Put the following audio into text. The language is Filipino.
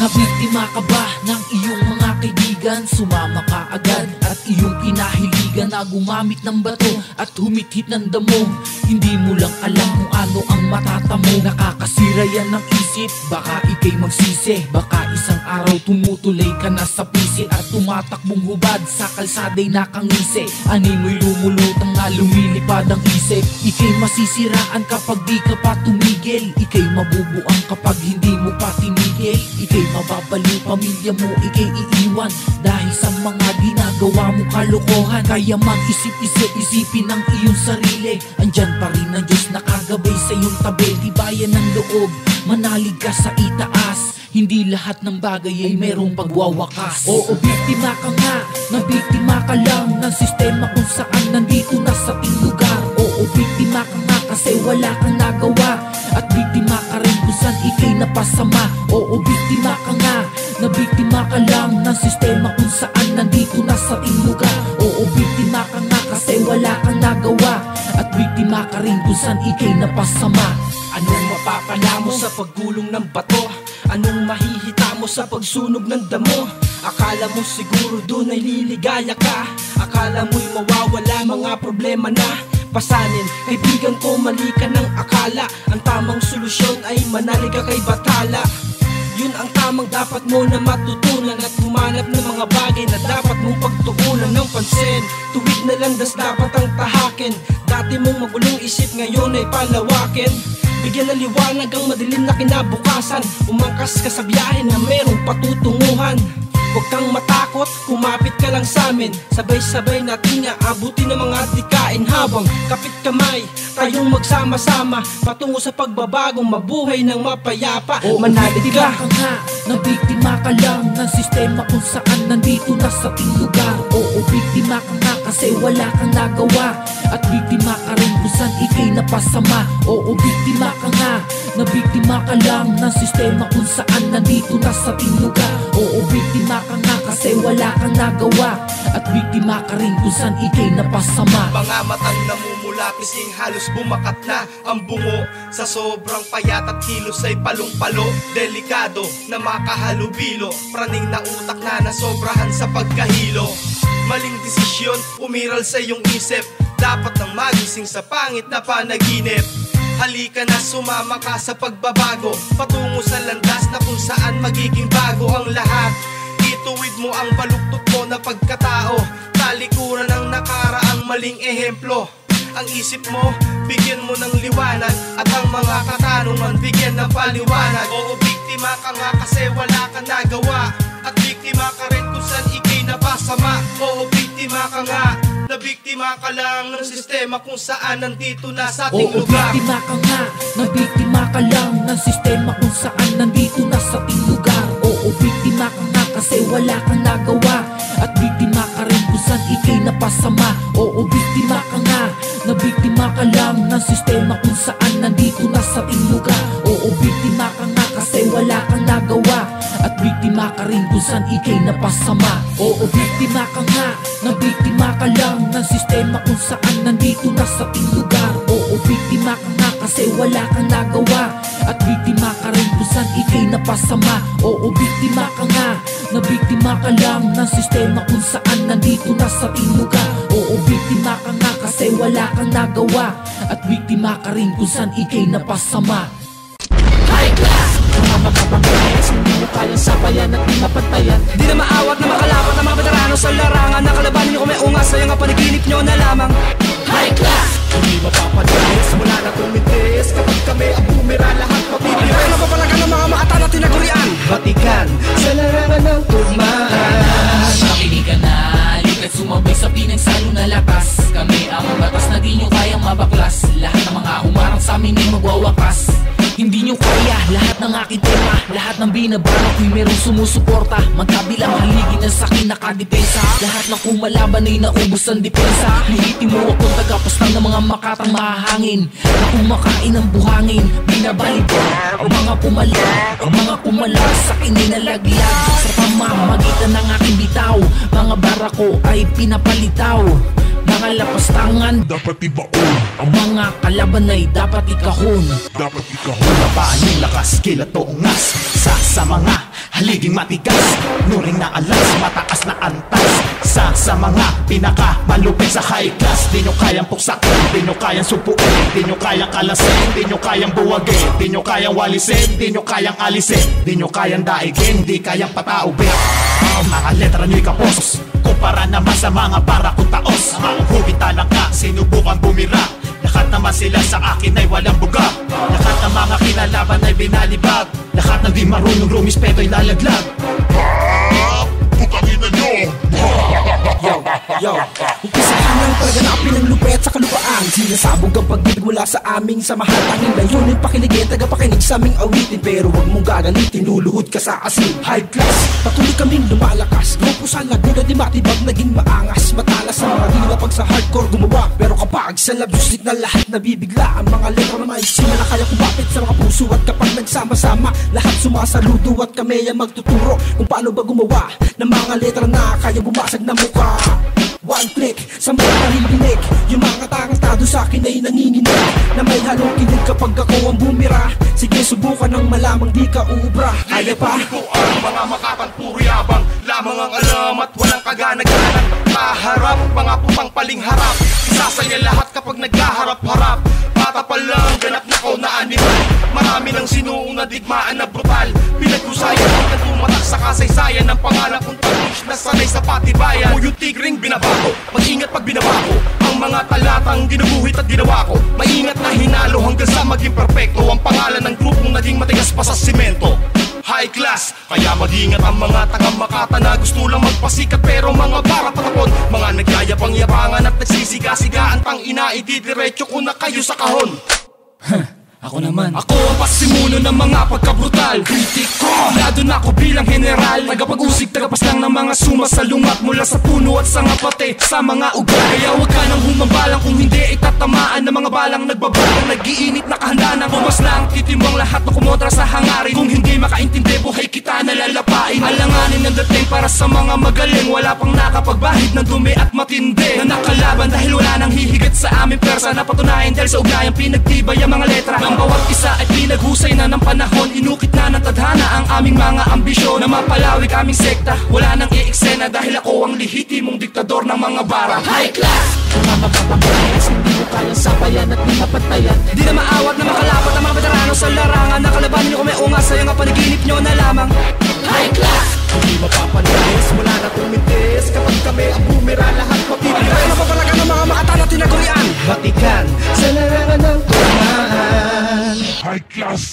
Nabiktima ka ba ng iyong mga kaibigan? Sumama ka agad at iyong kinahiligan na gumamit ng bato at humithit ng damo. Hindi mo lang alam kung ano ang matatamo. Nakakasira yan ng isip, baka ikay magsisi. Baka isang araw tumutuloy ka na sa pisi at tumatakbong hubad sa kalsada'y nakangisi. Ani mo'y lumulutang na lumilipad ang isip. Ikay masisiraan kapag di ka pa tumigil. Ikay mabubuang kapag hindi mo pa tinigil. Ikay mababaliw pamilya mo, ikay iiwan dahil sa mga ginagawa mo kalokohan. Kaya mag-isip-isip-isipin ang iyong sarili. Andyan pa rin ang Diyos nakagabay sa iyong tabi. Tibayan ng loob, manalig ka sa itaas. Hindi lahat ng bagay ay merong pagwawakas. Oo, biktima ka nga, nabiktima ka lang ng sistema kung saan nandito na sa ating lugar. Oo, biktima ka nga kasi wala kang nagawa. At biktima ka rin kung saan ikay napasama. Oo, biktima ka nga, nabiktima ka lang ng sistema kung saan nandito na sa ating lugar. Oo, biktima ka nga kasi wala kang nagawa. At biktima ka rin kung saan ikay napasama. Anong mapapala mo sa paggulong ng bato? Anong mahihita mo sa pagsunog ng damo? Akala mo siguro doon ay liligaya ka. Akala mo'y mawawala mga problema na pasanin. Kaibigan ko, mali ka ng akala. Ang tamang solusyon ay manalig ka kay batala. Yun ang tamang dapat mo na matutunan. At humanap ng mga bagay na dapat mong pagtuunan ng pansin. Tuwid na lang das dapat ang tahakin. Dati mong magulong isip, ngayon ay palawakin. Bigyan ng liwanag ang madilim na kinabukasan. Umangkas ka sa biyahe na merong patutunguhan. Huwag kang matakot, kumapit ka lang sa amin. Sabay-sabay natin nga abutin ng mga dikain. Habang kapit kamay, tayong magsama-sama patungo sa pagbabagong mabuhay ng mapayapa. Manalig ka Mga matang namumula, pising halos bumakat na ang bungo. Sa sobrang payat at kilos ay palong-palo. Delikado na makahalubilo. Praning na utak na nasobrahan sa pagkahilo. Maling desisyon, umiral sa iyong isip. Dapat nang magising sa pangit na panaginip. Halika na, sumama ka sa pagbabago. Patungo sa landas na kung saan magiging bago ang lahat. Ituwid mo ang baluktot mo na pagkatao. Talikuran ang nakaraang maling ehemplo. Ang isip mo, bigyan mo ng liwanag. At ang mga katanungan, bigyan ng paliwanag. Oo, biktima ka nga kasi wala kang nagawa. At biktima ka rin kung saan ikay napasama. Oo, biktima ka nga, nabiktima ka lang ng sistema kung saan nandito na sa ating lugar. Oo, biktima ka nga, nabiktima ka lang ng sistema kung saan nandito na sa ating lugar. Oo, biktima ka nga kasi wala kang nagawa. At biktima ka rin kung saan ikay napasama. Oo, biktima ka nga, nabiktima ka lang ng sistema kung saan nandito na sa ating lugar. Oo, biktima ka nga kasi wala kang nagawa. At biktima ka rin kung saan ikay napasama. Oo, biktima ka nga, nabiktima ka lang ng sistema kung saan nandito na sa ating lugar. Oo, biktima ka nga kasi wala kang nagawa. At biktima ka rin kung saan ikay napasama. Oo, biktima ka nga, nabiktima ka lang ng sistema kung saan nandito na sa ating lugar. Oo, biktima ka nga kasi wala kang nagawa. At biktima ka rin kung saan ikay napasama. high class, mga mapapagayas, hindi mo kayang sabayan at di mapantayan. Di na maawat na makalapat ng mga veterano sa larangan. Nakalabanin nyo kung may ungas, sayang ang panaginip nyo na lamang. High class, hindi mapapadayas, wala na tumitis. Kapag kami ang bumira, lahat mapipira. Pero napapalagan ng mga maata na tinagurian. Batikan sa larangan ng tugmaan. Makinig ka na, likat sumabay sa pinagsalo na lakas. Kami ang batas na di nyo kayang mabaklas. Lahat ng mga humarang sa amin ay magwawakas. Hindi nyo kaya lahat ng aking tema. Lahat ng binabara ko'y merong sumusuporta. Magkabilang haligi ng sakin nakadepensa. Lahat ng kumalaban ay naubos ang depensa. Lihitin mo akong tagapastang ng mga makatang mahangin na kumakain ng buhangin. Binabalibon ang mga pumala. Ang mga pumala sa akin ay nalaglag. Sa pamamagitan ng aking bitaw, mga bara ko ay pinapalitaw. Mga lapastangan dapat ibaon. ang mga kalaban ay dapat ikahon. Dapat ikahon. Babaan yung lakas, kilat o ungas sa mga haliging matigas, nuring na alas, mataas na antas. Sa mga pinakamalupit sa high class, di nyo kayang puksakin, di nyo kayang supuin, di nyo kayang kalasin, di nyo kayang buwagin, di nyo kayang walisin, di nyo kayang alisin, di nyo kayang daigin, di kayang pataubin. Mga letra nyo'y kapos, kumpara naman sa mga barakong taos. Mauhugitan lang ka, sinubukan bumira, lahat naman sila sa akin ay walang buga. Lahat ng mga kinalaban ay binalibag, lahat ng di marunong rumispeto ay lalaglag. Putangin na nyo! Yo, umpisahan ng pagganapin ng lupet sa kalupaan. Sinasabog ang pag-ibig mula sa aming samahan. Tanging layunin pakiligin, tagapakinig sa aming awitin. Pero huwag mong gagalitin, luluhod ka sa asin. High class, patuloy kaming lumalakas. Grupo sa Laguna di matibag, naging maangas. Matalas sa mga dilapag sa hardcore gumawa. Pero kapag sa love music na lahat nabibigla, ang mga letra na maisina na kaya kumapit sa mga puso. At kapag nagsama-sama, lahat sumasaludo. At kami ay magtuturo kung paano ba gumawa ng mga letra na kaya bumasag na mukha. One click, sa mga narinig, yung mga tarantado sa akin ay nanginginig, na may halong kilig kapag ako ang bumira. Sige, subukan ng malamang di ka uubra. Kaya pa? Ko ang mga makatan, puro yabang lamang ang alam at walang kaganag-ganag. Kaharap, mga pupang paling harap, isasaya lahat kapag nagkaharap-harap. Bata pa lang, ganap na ko na animal. Marami ng sinuong na digmaan na brutal. Pinaghusayan hanggang tumatak sa kasaysayan ng pangalan kong talush na sanay sa patibayan. O yung tigring binabago, mag-ingat pag binabako ang mga talatang ginuguhit at ginawa ko. Maingat na hinalo hanggang sa maging perfecto ang pangalan ng grupong naging matigas pa sa simento. High class, kaya mag-ingat ang mga taga-Makata na gusto lang magpasikat pero mga para patapon. Mga nagyayabang-yabangan at nagsisiga-sigaan, tang ina, ididiretso ko na kayo sa kahon. Ako naman, ako ang pasimuno ng mga pagkabrutal. Kritiko, lado na ako bilang general, tagapag-usig, tagapas lang ng mga sumasalungat mula sa puno at sanga pati sa mga ugat. Kaya huwag ka nang humambalang kung hindi itatamaan ng mga balang nagbabalang, nag-iinit na kahanda na bumas lang. Titimong lahat na kumotra sa hangarin, kung hindi makaintindi buhay kita nalalapain. Alanganin ng dating para sa mga magaling, wala pang nakapagbahid ng dumi at matindi na nakalaban dahil wala nang hihigit sa aming persa. Napatunayan dahil sa ugnayang pinagtibay ang mga letra. Ang bawat isa ay pinaghusay na ng panahon, inukit na ng tadhana ang aming mga ambisyon na mapalawig aming sekta. Wala nang i-eksena dahil ako ang lehitimong diktador ng mga bara. High class! Mga mapapapayas, hindi mo kayang sabayan at di mapatayan. Di na maawat na makalapat ang mga veterano sa larangan. Nakalaban nyo kung may ungas, sayang ang panaginip nyo na lamang. High class! Hindi mapapalis, wala na tumitis. Kapag kami ang bumira, lahat mapipira. Kaya mapapalagan ng mga makata na tinagurian. Batikan sa larangan ng tumaan. High class!